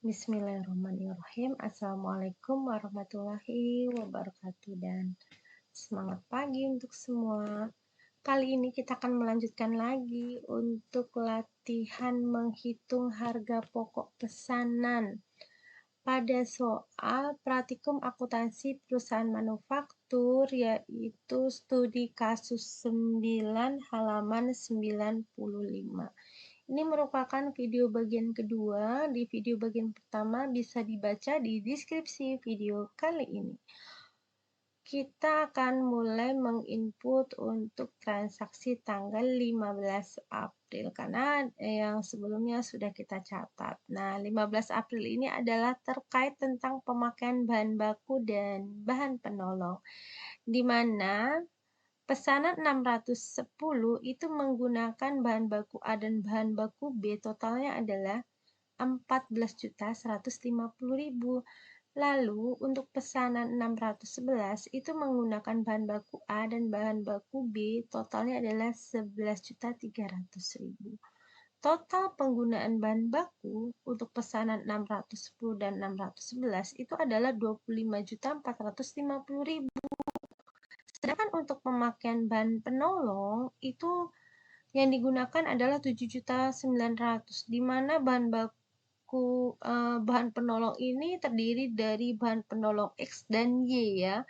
Bismillahirrahmanirrahim. Assalamualaikum warahmatullahi wabarakatuh dan semangat pagi untuk semua. Kali ini kita akan melanjutkan lagi untuk latihan menghitung harga pokok pesanan pada soal praktikum akuntansi perusahaan manufaktur, yaitu studi kasus 9 halaman 95. Ini merupakan video bagian kedua. Di video bagian pertama bisa dibaca di deskripsi video kali ini. Kita akan mulai menginput untuk transaksi tanggal 15 April karena yang sebelumnya sudah kita catat. Nah, 15 April ini adalah terkait tentang pemakaian bahan baku dan bahan penolong, di mana pesanan 610 itu menggunakan bahan baku A dan bahan baku B, totalnya adalah 14.150.000. Lalu untuk pesanan 611 itu menggunakan bahan baku A dan bahan baku B, totalnya adalah 11.300.000. Total penggunaan bahan baku untuk pesanan 610 dan 611 itu adalah 25.450.000. Sedangkan untuk pemakaian bahan penolong itu yang digunakan adalah 7.900.000, di mana bahan penolong ini terdiri dari bahan penolong X dan Y ya.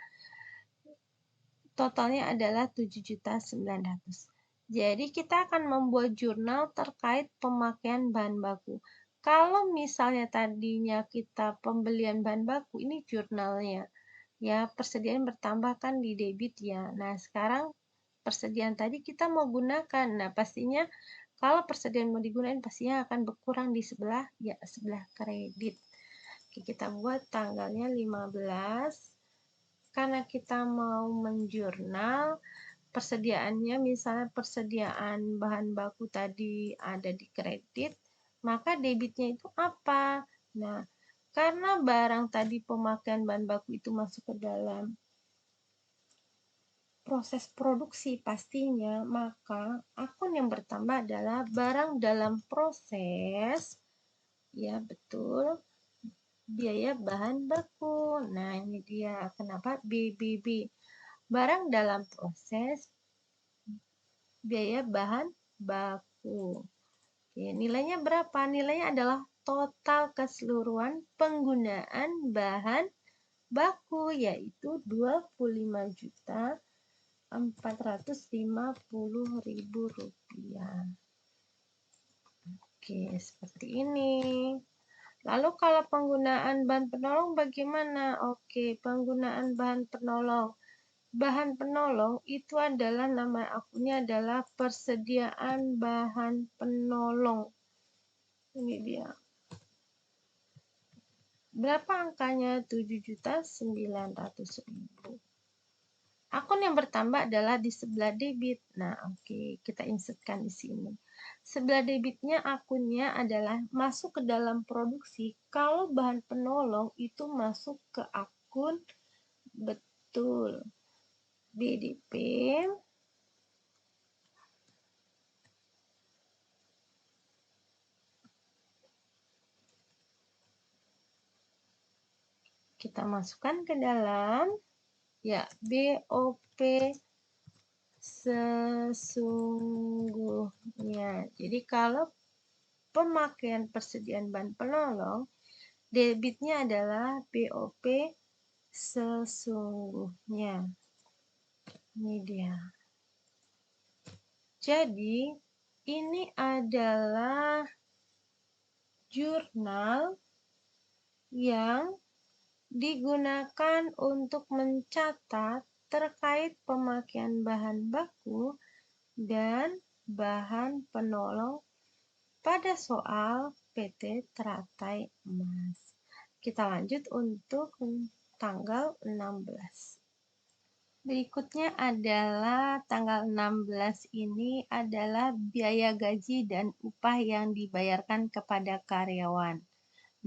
Totalnya adalah 7.900.000. Jadi kita akan membuat jurnal terkait pemakaian bahan baku. Kalau misalnya tadinya kita pembelian bahan baku, ini jurnalnya. Ya, persediaan bertambah kan di debit ya. Nah, sekarang persediaan tadi kita mau gunakan. Nah, pastinya kalau persediaan mau digunakan pastinya akan berkurang di sebelah kredit. Oke, kita buat tanggalnya 15. Karena kita mau menjurnal persediaannya, misalnya persediaan bahan baku tadi ada di kredit, maka debitnya itu apa? Nah, karena barang tadi pemakaian bahan baku itu masuk ke dalam proses produksi pastinya, maka akun yang bertambah adalah barang dalam proses, ya betul, biaya bahan baku. Nah, ini dia kenapa BBB. Barang dalam proses, biaya bahan baku. Oke, nilainya berapa? Nilainya adalah total keseluruhan penggunaan bahan baku, yaitu 25.450.000 rupiah. Oke, seperti ini. Lalu kalau penggunaan bahan penolong bagaimana? Oke, penggunaan bahan penolong. Bahan penolong itu adalah, nama akunnya adalah persediaan bahan penolong. Ini dia. Berapa angkanya? 7.900.000. Akun yang bertambah adalah di sebelah debit. Nah, oke, kita insertkan di sini. Sebelah debitnya akunnya adalah masuk ke dalam produksi. Kalau bahan penolong itu masuk ke akun betul. BDP kita masukkan ke dalam ya BOP sesungguhnya. Jadi kalau pemakaian persediaan bahan penolong, debitnya adalah BOP sesungguhnya. Ini dia. Jadi, ini adalah jurnal yang digunakan untuk mencatat terkait pemakaian bahan baku dan bahan penolong pada soal PT Teratai Emas. Kita lanjut untuk tanggal 16. Berikutnya adalah tanggal 16 ini adalah biaya gaji dan upah yang dibayarkan kepada karyawan.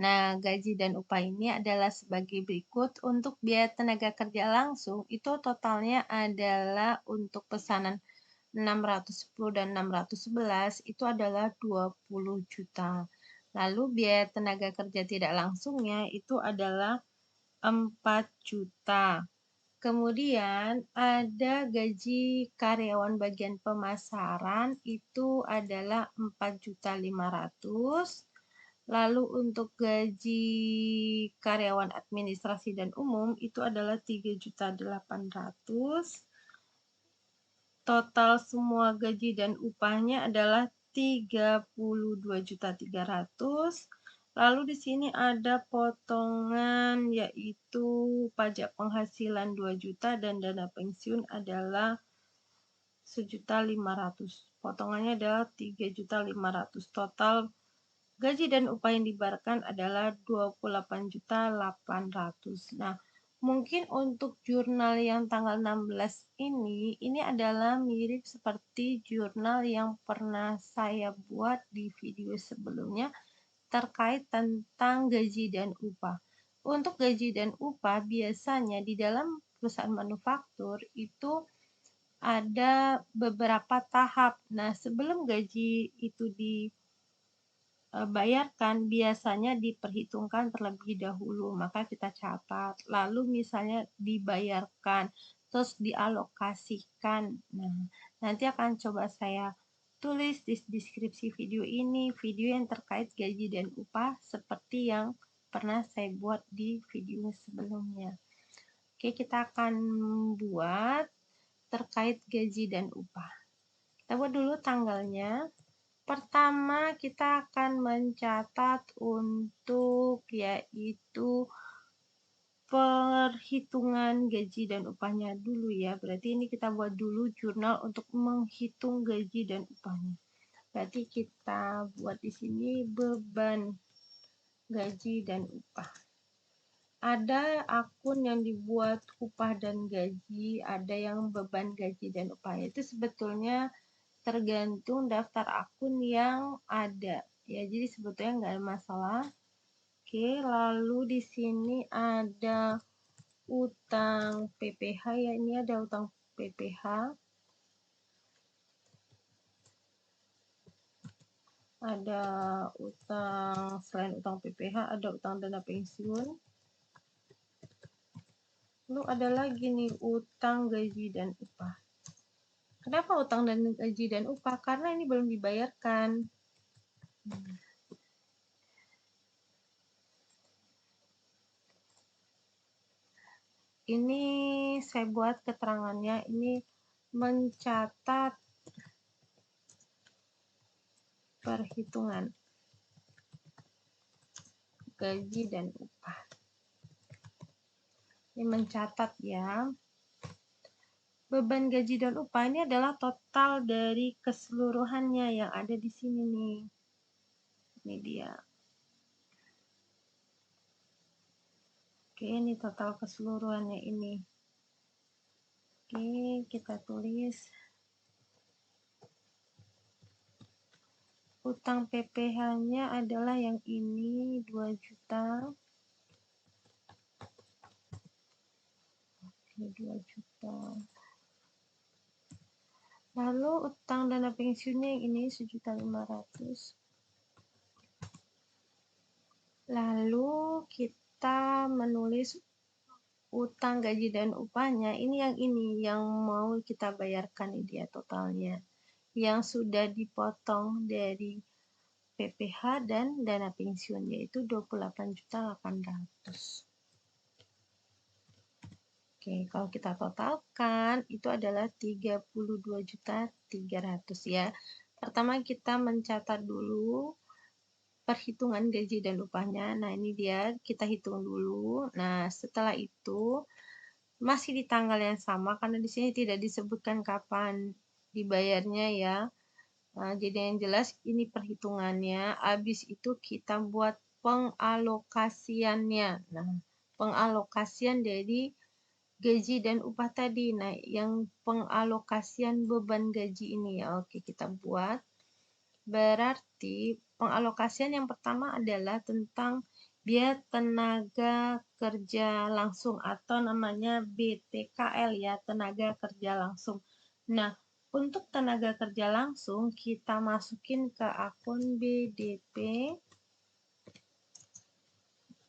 Nah, gaji dan upah ini adalah sebagai berikut. Untuk biaya tenaga kerja langsung itu totalnya adalah untuk pesanan 610 dan 611 itu adalah 20 juta. Lalu biaya tenaga kerja tidak langsungnya itu adalah 4 juta. Kemudian ada gaji karyawan bagian pemasaran itu adalah 4.500.000. Lalu untuk gaji karyawan administrasi dan umum itu adalah 3.800.000. Total semua gaji dan upahnya adalah 32.300.000. Lalu di sini ada potongan yaitu pajak penghasilan 2 juta dan dana pensiun adalah 1.500.000. Potongannya adalah 3.500.000. Total gaji dan upah yang dibayarkan adalah 28.800.000. Nah, mungkin untuk jurnal yang tanggal 16 ini adalah mirip seperti jurnal yang pernah saya buat di video sebelumnya terkait tentang gaji dan upah. Untuk gaji dan upah biasanya di dalam perusahaan manufaktur itu ada beberapa tahap. Nah, sebelum gaji itu dibayarkan biasanya diperhitungkan terlebih dahulu, maka kita catat. Lalu misalnya dibayarkan, terus dialokasikan. Nah, nanti akan coba saya tulis di deskripsi video ini, video yang terkait gaji dan upah seperti yang pernah saya buat di video sebelumnya. Oke, kita akan buat terkait gaji dan upah. Kita buat dulu tanggalnya. Pertama, kita akan mencatat untuk yaitu perhitungan gaji dan upahnya dulu ya. Berarti ini kita buat dulu jurnal untuk menghitung gaji dan upahnya. Berarti kita buat di sini beban gaji dan upah. Ada akun yang dibuat upah dan gaji, ada yang beban gaji dan upah. Itu sebetulnya tergantung daftar akun yang ada. Ya, jadi sebetulnya nggak ada masalah. Oke, lalu di sini ada utang PPh ya, ini ada utang PPh. Ada utang, selain utang PPh, ada utang dana pensiun. Lalu ada lagi nih utang gaji dan upah. Kenapa utang dan gaji dan upah? Karena ini belum dibayarkan. Ini saya buat keterangannya, ini mencatat perhitungan gaji dan upah. Ini mencatat ya. Beban gaji dan upah ini adalah total dari keseluruhannya yang ada di sini nih. Ini dia. Oke, ini total keseluruhannya ini. Oke, kita tulis. Utang PPh-nya adalah yang ini 2 juta. Oke, 2 juta. Lalu utang dana pensiunnya yang ini 1.500.000. Lalu kita menulis utang gaji dan upahnya, ini yang mau kita bayarkan, ini dia totalnya. Yang sudah dipotong dari PPh dan dana pensiun, yaitu 28.800.000. Oke, kalau kita totalkan, itu adalah 32.300.000 ya. Pertama kita mencatat dulu perhitungan gaji dan upahnya. Nah, ini dia, kita hitung dulu. Nah, setelah itu masih di tanggal yang sama karena di sini tidak disebutkan kapan dibayarnya ya. Nah, jadi yang jelas ini perhitungannya. Habis itu kita buat pengalokasiannya. Nah, pengalokasian dari gaji dan upah tadi. Nah, yang pengalokasian beban gaji ini ya. Oke, kita buat. Berarti pengalokasian yang pertama adalah tentang biaya tenaga kerja langsung atau namanya BTKL ya, tenaga kerja langsung. Nah, untuk tenaga kerja langsung kita masukin ke akun BDP.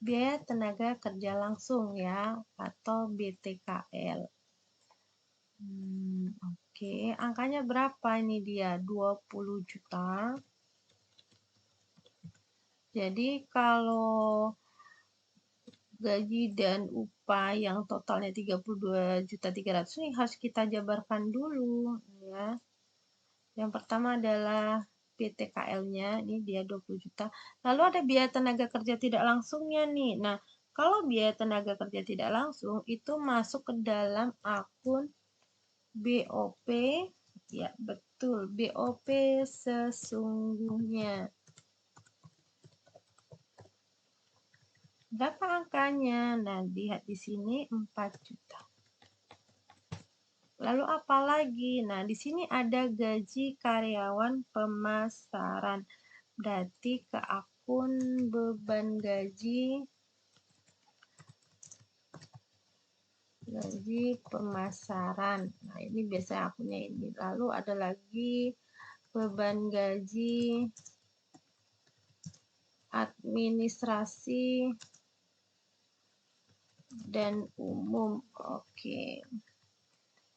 biaya tenaga kerja langsung ya, atau BTKL. Oke, angkanya berapa ini dia? 20 juta. Jadi kalau gaji dan upah yang totalnya 32.300.000 ini harus kita jabarkan dulu ya. Yang pertama adalah PTKL-nya, ini dia 20 juta. Lalu ada biaya tenaga kerja tidak langsungnya nih. Nah, kalau biaya tenaga kerja tidak langsung itu masuk ke dalam akun BOP, ya betul, BOP sesungguhnya. Berapa angkanya? Nah, lihat di sini 4 juta. Lalu apa lagi? Nah, di sini ada gaji karyawan pemasaran. Berarti ke akun beban gaji pemasaran. Nah, ini biasanya akunnya ini. Lalu ada lagi beban gaji administrasi dan umum. Oke.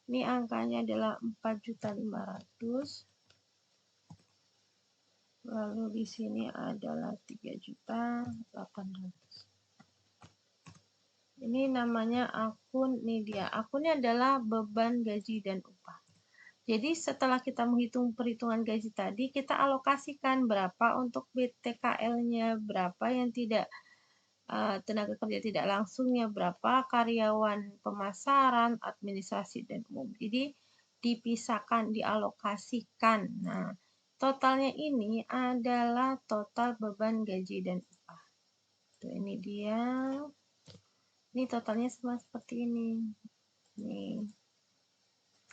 Ini angkanya adalah 4.500.000. Lalu di sini adalah 3.800.000. Ini namanya akun, ini dia. Akunnya adalah beban gaji dan upah. Jadi setelah kita menghitung perhitungan gaji tadi, kita alokasikan berapa untuk BTKL-nya, berapa yang tidak tenaga kerja tidak langsungnya, berapa karyawan pemasaran, administrasi, dan umum. Jadi dipisahkan, dialokasikan. Nah, totalnya ini adalah total beban gaji dan upah. Tuh, ini dia. Ini totalnya sama seperti ini.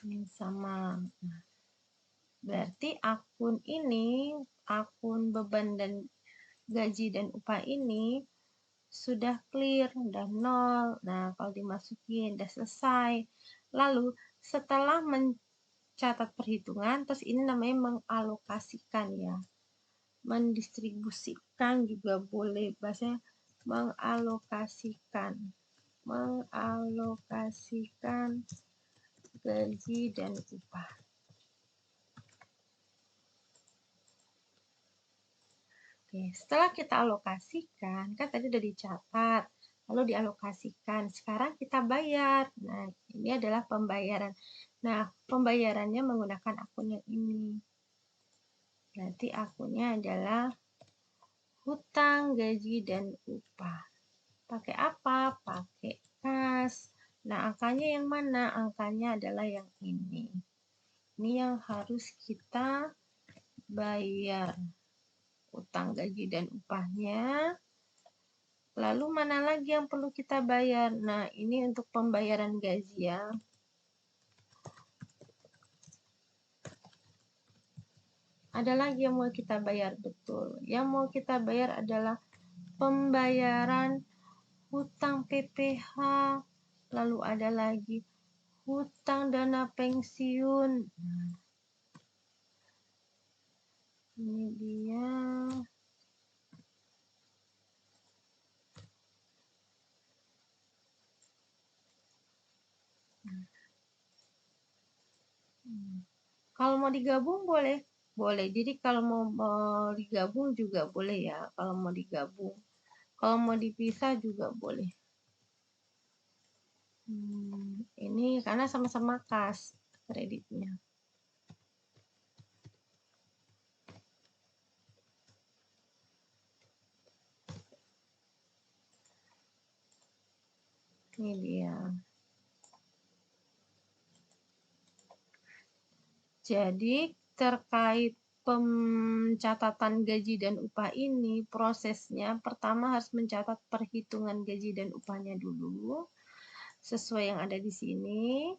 Ini sama. Nah, berarti akun ini, akun beban dan gaji dan upah ini sudah clear, udah nol. Nah, kalau dimasukin, udah selesai. Lalu, setelah mencatat perhitungan, terus ini namanya mengalokasikan ya. Mendistribusikan juga boleh, bahasanya mengalokasikan. Mengalokasikan gaji dan upah. Oke, setelah kita alokasikan, kan tadi udah dicatat, lalu dialokasikan. Sekarang kita bayar. Nah, ini adalah pembayaran. Nah, pembayarannya menggunakan akun yang ini. Berarti akunnya adalah hutang, gaji, dan upah. Pakai apa? Pakai kas. Nah, angkanya yang mana? Angkanya adalah yang ini. Ini yang harus kita bayar. Utang, gaji, dan upahnya. Lalu mana lagi yang perlu kita bayar? Nah, ini untuk pembayaran gaji ya. Ada lagi yang mau kita bayar, betul. Yang mau kita bayar adalah pembayaran hutang PPh. Lalu ada lagi hutang dana pensiun. Nah, ini dia. Kalau mau digabung boleh. Boleh. Jadi kalau mau digabung juga boleh ya. Kalau mau digabung. Kalau mau dipisah juga boleh. Ini karena sama-sama kas kreditnya. Ini dia. Jadi terkait pencatatan gaji dan upah ini, prosesnya pertama harus mencatat perhitungan gaji dan upahnya dulu, sesuai yang ada di sini.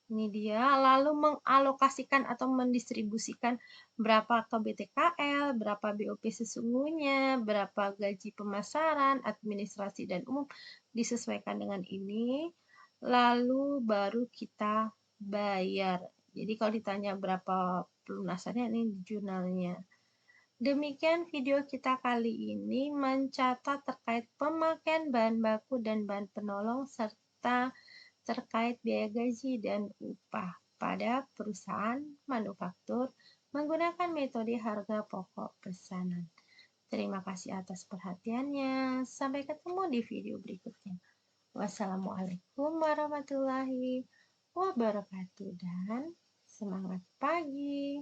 Ini dia, lalu mengalokasikan atau mendistribusikan berapa ke BTKL, berapa BOP sesungguhnya, berapa gaji pemasaran, administrasi, dan umum, disesuaikan dengan ini, lalu baru kita bayar. Jadi kalau ditanya berapa pelunasannya, ini di jurnalnya. Demikian video kita kali ini mencatat terkait pemakaian bahan baku dan bahan penolong serta terkait biaya gaji dan upah pada perusahaan manufaktur menggunakan metode harga pokok pesanan. Terima kasih atas perhatiannya. Sampai ketemu di video berikutnya. Wassalamualaikum warahmatullahi wabarakatuh dan semangat pagi.